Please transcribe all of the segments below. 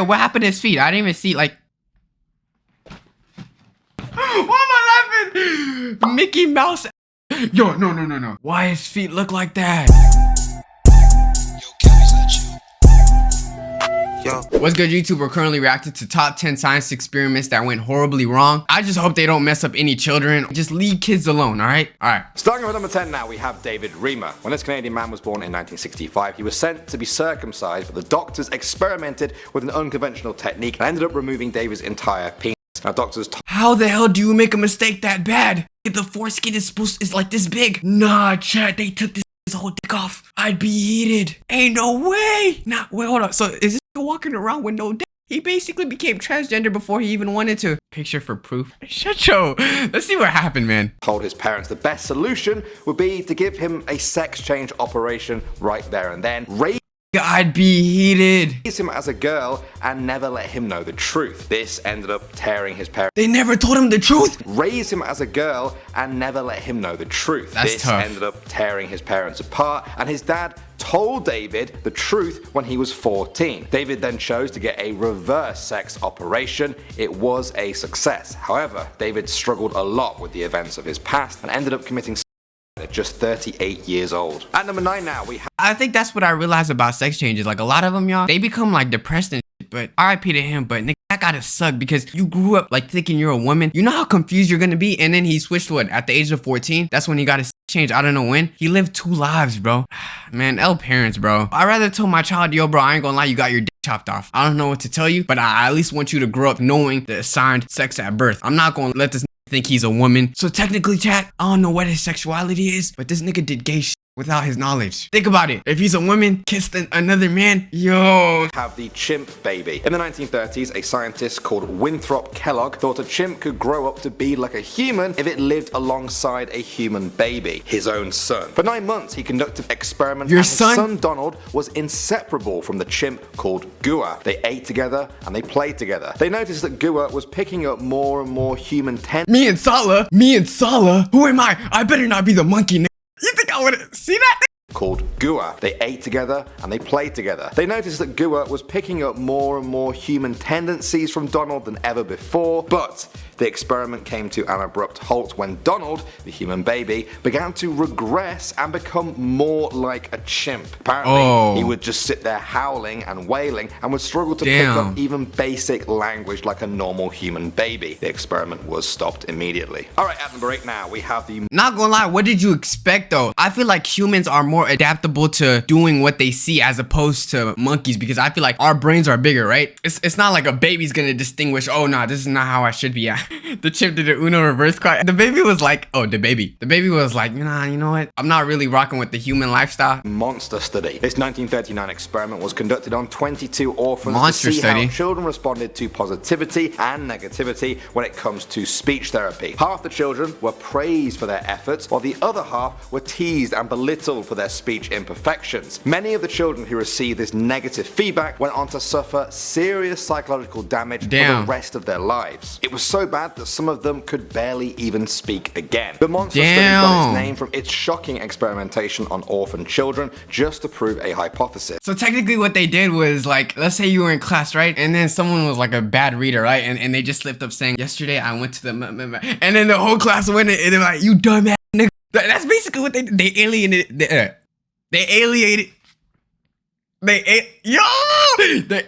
wait, what happened to his feet? I didn't even see, like... Why am I laughing? Mickey Mouse. Yo, no. Why his feet look like that? Yo. What's good, YouTube? We're currently reacting to top 10 science experiments that went horribly wrong. I just hope they don't mess up any children. Just leave kids alone, alright? Alright. Starting with number 10 now, we have David Reimer. When this Canadian man was born in 1965, he was sent to be circumcised, but the doctors experimented with an unconventional technique and ended up removing David's entire penis. Now, doctors how the hell do you make a mistake that bad? If the foreskin is like this big. Nah, chat, they took this whole dick off. I'd be heated. Ain't no way. Nah, wait, hold on. So is this walking around with no dick? He basically became transgender before he even wanted to. Picture for proof. Shut yo. Let's see what happened, man. Told his parents the best solution would be to give him a sex change operation right there and then. I'd be heated. Raise him as a girl and never let him know the truth. This ended up tearing his parents. They never told him the truth. Raise him as a girl and never let him know the truth. That's tough. Ended up tearing his parents apart, and his dad told David the truth when he was 14. David then chose to get a reverse sex operation. It was a success. However, David struggled a lot with the events of his past and ended up committing suicide at just 38 years old. At number 9 now, we have... I think that's what I realized about sex changes. Like, a lot of them, y'all, they become like depressed and shit, but RIP to him. But nigga, that gotta suck because you grew up like thinking you're a woman. You know how confused you're gonna be? And then he switched what? At the age of 14? That's when he got his sex change. I don't know when. He lived 2 lives, bro. Man, L parents, bro. I'd rather tell my child, yo, bro, I ain't gonna lie, you got your dick chopped off. I don't know what to tell you, but I at least want you to grow up knowing the assigned sex at birth. I'm not gonna let this think he's a woman. So technically, chat, I don't know what his sexuality is, but this nigga did gay shit without his knowledge. Think about it. If he's a woman, kissed another man, yo. Have the chimp baby. In the 1930s, a scientist called Winthrop Kellogg thought a chimp could grow up to be like a human if it lived alongside a human baby, his own son. For 9 months, he conducted experiments. Your and son? His son Donald was inseparable from the chimp called Gua. They ate together and they played together. They noticed that Gua was picking up more and more human tendencies. Me and Sala? Who am I? I better not be the monkey, nigga. You think I would see that? Called Gua. They ate together and they played together. They noticed that Gua was picking up more and more human tendencies from Donald than ever before, but the experiment came to an abrupt halt when Donald, the human baby, began to regress and become more like a chimp. Apparently, he would just sit there howling and wailing and would struggle to pick up even basic language like a normal human baby. The experiment was stopped immediately. Alright, at number 8 now, we have the... Not gonna lie, what did you expect though? I feel like humans are more adaptable to doing what they see as opposed to monkeys, because I feel like our brains are bigger, right? It's not like a baby's gonna distinguish, oh nah, this is not how I should be at. The chimp did the Uno reverse card. The baby was like, the baby was like, nah, you know what? I'm not really rocking with the human lifestyle. Monster study. This 1939 experiment was conducted on 22 orphans Monster to see study. how children responded to positivity and negativity when it comes to speech therapy. Half the children were praised for their efforts, while the other half were teased and belittled for their speech imperfections. Many of the children who received this negative feedback went on to suffer serious psychological damage for the rest of their lives. It was so bad that some of them could barely even speak again. The monster study got its name from its shocking experimentation on orphan children just to prove a hypothesis. So technically what they did was, like, let's say you were in class, right? And then someone was like a bad reader, right? And they just slipped up saying, yesterday I went to the and then the whole class went and they're like, you dumbass nigga. That's basically what they did. They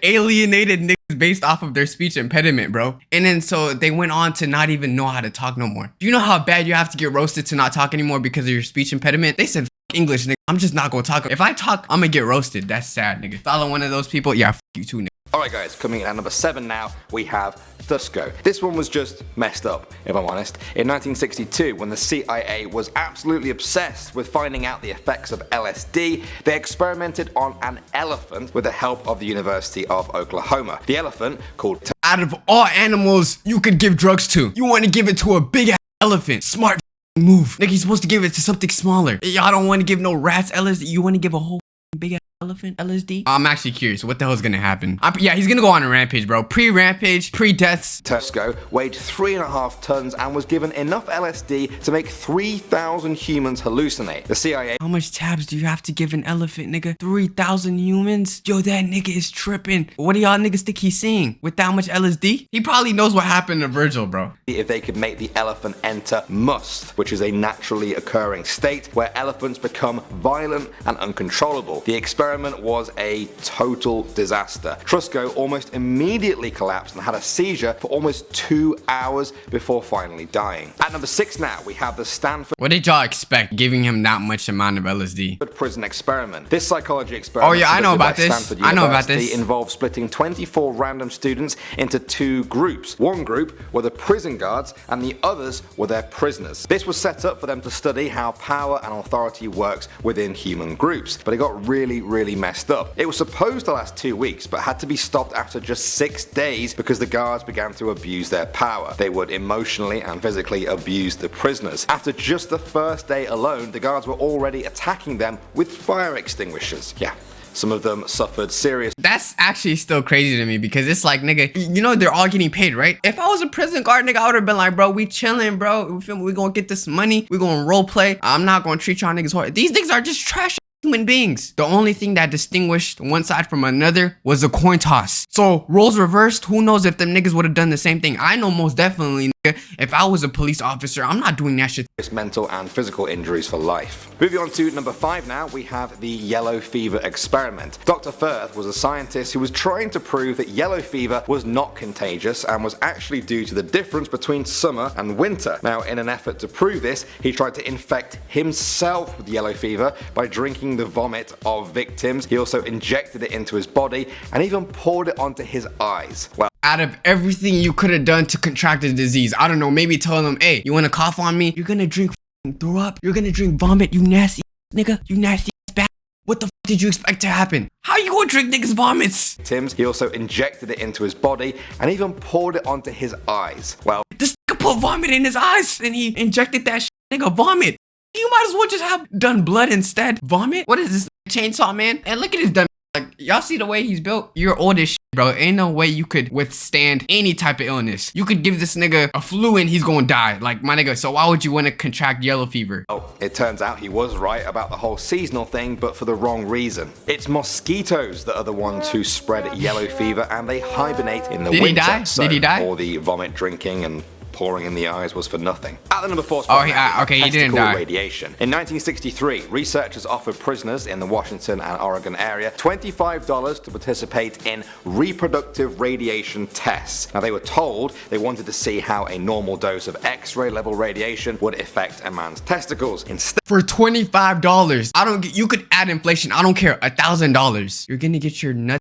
alienated niggas based off of their speech impediment, bro. And then so they went on to not even know how to talk no more. Do you know how bad you have to get roasted to not talk anymore because of your speech impediment? They said, F English, nigga. I'm just not gonna talk. If I talk, I'm gonna get roasted. That's sad, nigga. Follow one of those people, yeah, F you too, nigga. Alright guys, coming in at number 7 now, we have Thusco. This one was just messed up, if I'm honest. In 1962, when the CIA was absolutely obsessed with finding out the effects of LSD, they experimented on an elephant with the help of the University of Oklahoma. The elephant, called... Out of all animals you could give drugs to, you want to give it to a big ass elephant. Smart move. Nigga, you're supposed to give it to something smaller. Y'all don't want to give no rats LSD, you want to give a whole big ass elephant LSD? I'm actually curious what the hell is gonna happen. Yeah, he's gonna go on a rampage, bro. Pre-rampage, pre-deaths. Tesco weighed 3.5 tons and was given enough LSD to make 3,000 humans hallucinate. The CIA. How much tabs do you have to give an elephant, nigga? 3,000 humans? Yo, that nigga is tripping. What do y'all niggas think he's seeing? With that much LSD? He probably knows what happened to Virgil, bro. If they could make the elephant enter must, which is a naturally occurring state where elephants become violent and uncontrollable. The experiment was a total disaster. Trusco almost immediately collapsed and had a seizure for almost 2 hours before finally dying. At number 6 now, we have the Stanford. What did y'all expect giving him that much amount of LSD? Prison experiment. This psychology experiment. Oh yeah, I know about this. I know about this. Involved splitting 24 random students into 2 groups. One group were the prison guards and the others were their prisoners. This was set up for them to study how power and authority works within human groups, but it got really messed up. It was supposed to last 2 weeks, but had to be stopped after just 6 days because the guards began to abuse their power. They would emotionally and physically abuse the prisoners. After just the first day alone, the guards were already attacking them with fire extinguishers. Yeah. Some of them suffered serious. That's actually still crazy to me because it's like, nigga, you know they're all getting paid, right? If I was a prison guard, nigga, I would have been like, bro, we chilling, bro. We gonna get this money. We gonna role play. I'm not gonna treat y'all niggas hard. These niggas are just trash human beings. The only thing that distinguished one side from another was a coin toss. So roles reversed, who knows if them niggas would have done the same thing. I know most definitely, nigga, if I was a police officer, I'm not doing that shit. Mental and physical injuries for life. Moving on to number 5 now, we have the yellow fever experiment. Dr. Firth was a scientist who was trying to prove that yellow fever was not contagious and was actually due to the difference between summer and winter. Now, in an effort to prove this, he tried to infect himself with yellow fever by drinking the vomit of victims. He also injected it into his body and even poured it onto his eyes. Well, out of everything you could have done to contract the disease, I don't know, maybe tell them, hey, you wanna cough on me? You're gonna drink throw up? You're gonna drink vomit, you nasty nigga? You nasty bad. What the did you expect to happen? How you gonna drink niggas' vomits? He also injected it into his body and even poured it onto his eyes. Well, this nigga put vomit in his eyes and he injected that nigga vomit. You might as well just have done blood instead. Vomit? What is this, chainsaw man? And look at his dumb. Like, y'all see the way he's built? You're old as shit, bro. Ain't no way you could withstand any type of illness. You could give this nigga a flu and he's gonna die. Like, my nigga, so why would you want to contract yellow fever? Oh, it turns out he was right about the whole seasonal thing, but for the wrong reason. It's mosquitoes that are the ones who spread yellow fever, and they hibernate in the winter. Did he die? So Did he die? all the vomit drinking and pouring in the eyes was for nothing. At the number 4 spot, spot, okay, he didn't die. Radiation. In 1963, researchers offered prisoners in the Washington and Oregon area $25 to participate in reproductive radiation tests. Now, they were told they wanted to see how a normal dose of X-ray level radiation would affect a man's testicles. Instead, for $25, you could add inflation, I don't care, $1,000. You're gonna get your nuts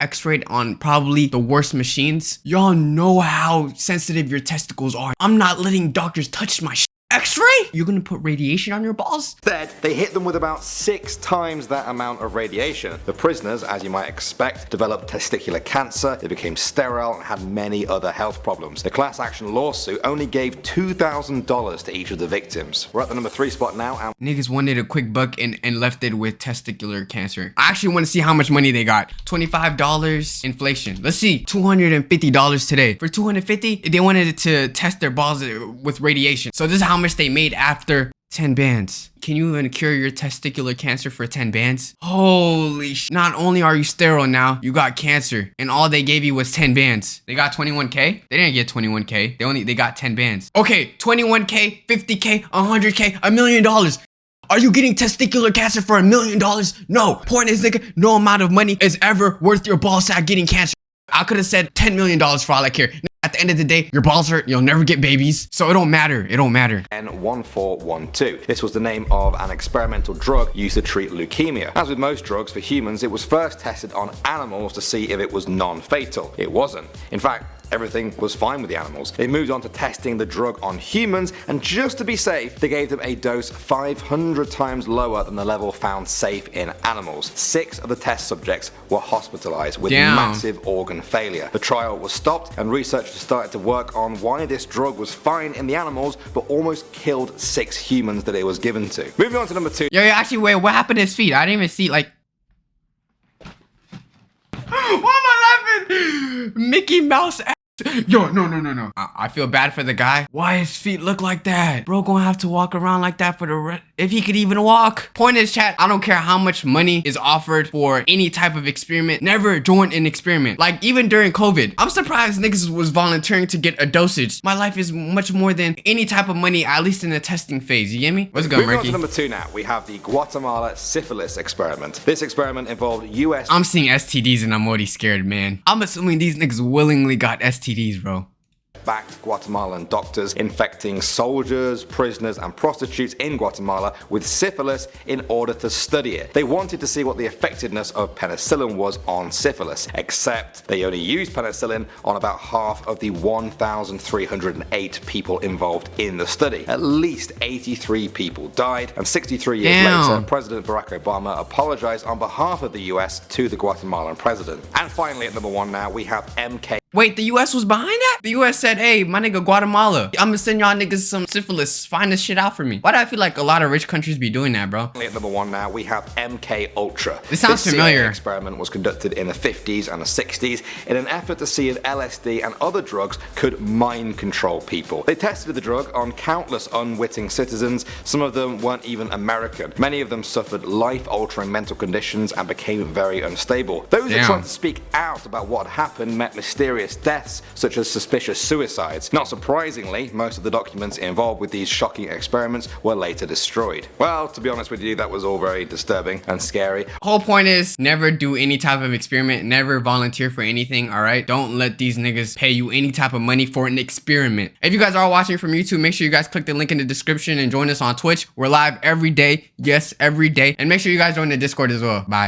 X-rayed on probably the worst machines. Y'all know how sensitive your testicles are. I'm not letting doctors touch my shit. X-ray? You're gonna put radiation on your balls? Instead, they hit them with about 6 times that amount of radiation. The prisoners, as you might expect, developed testicular cancer, they became sterile, and had many other health problems. The class action lawsuit only gave $2,000 to each of the victims. We're at the number 3 spot now, and niggas wanted a quick buck and left it with testicular cancer. I actually want to see how much money they got. $25 inflation. Let's see, $250 today. For $250, they wanted to test their balls with radiation. So this is how much they made after 10 bands. Can you even cure your testicular cancer for 10 bands? Holy sh! Not only are you sterile now, you got cancer, and all they gave you was 10 bands. They got 21K? They didn't get 21K. They got 10 bands. Okay, 21K, 50K, 100K, $1 million. Are you getting testicular cancer for $1 million? No. Point is, nigga, no amount of money is ever worth your ball sack getting cancer. I could have said $10 million for all I care. At the end of the day, your balls hurt, you'll never get babies, so it don't matter, it don't matter. N1412. This was the name of an experimental drug used to treat leukemia. As with most drugs for humans, it was first tested on animals to see if it was non-fatal. It wasn't. In fact, everything was fine with the animals. They moved on to testing the drug on humans, and just to be safe, they gave them a dose 500 times lower than the level found safe in animals. 6 of the test subjects were hospitalized with massive organ failure. The trial was stopped, and researchers started to work on why this drug was fine in the animals, but almost killed 6 humans that it was given to. Moving on to number 2. Yo, actually, wait, what happened to his feet? I didn't even see, like... Why am I laughing? Mickey Mouse. Yo, no. I feel bad for the guy. Why his feet look like that? Bro gonna have to walk around like that for the rest. If he could even walk. Point is, chat, I don't care how much money is offered for any type of experiment. Never join an experiment. Like, even during COVID, I'm surprised niggas was volunteering to get a dosage. My life is much more than any type of money, at least in the testing phase. You get me? What's good, Moving on Murky? to number 2 now, we have the Guatemala syphilis experiment. This experiment involved US... I'm seeing STDs and I'm already scared, man. I'm assuming these niggas willingly got STDs, bro. backed Guatemalan doctors infecting soldiers, prisoners, and prostitutes in Guatemala with syphilis in order to study it. They wanted to see what the effectiveness of penicillin was on syphilis, except they only used penicillin on about half of the 1,308 people involved in the study. At least 83 people died, and 63 years later, President Barack Obama apologized on behalf of the US to the Guatemalan president. And finally, at number 1 now, we have MK. Wait, the US was behind that? The US said, hey, my nigga Guatemala, I'm gonna send y'all niggas some syphilis. Find this shit out for me. Why do I feel like a lot of rich countries be doing that, bro? At number 1 now, we have MK Ultra. This sounds familiar. CIA experiment was conducted in the 50s and the 60s in an effort to see if LSD and other drugs could mind control people. They tested the drug on countless unwitting citizens. Some of them weren't even American. Many of them suffered life-altering mental conditions and became very unstable. Those who tried to speak out about what happened met mysterious deaths, such as suspicious suicides. Not surprisingly, most of the documents involved with these shocking experiments were later destroyed. Well, to be honest with you, that was all very disturbing and scary. Whole point is, never do any type of experiment, never volunteer for anything, alright? Don't let these niggas pay you any type of money for an experiment. If you guys are watching from YouTube, make sure you guys click the link in the description and join us on Twitch. We're live every day, yes, every day. And make sure you guys join the Discord as well. Bye.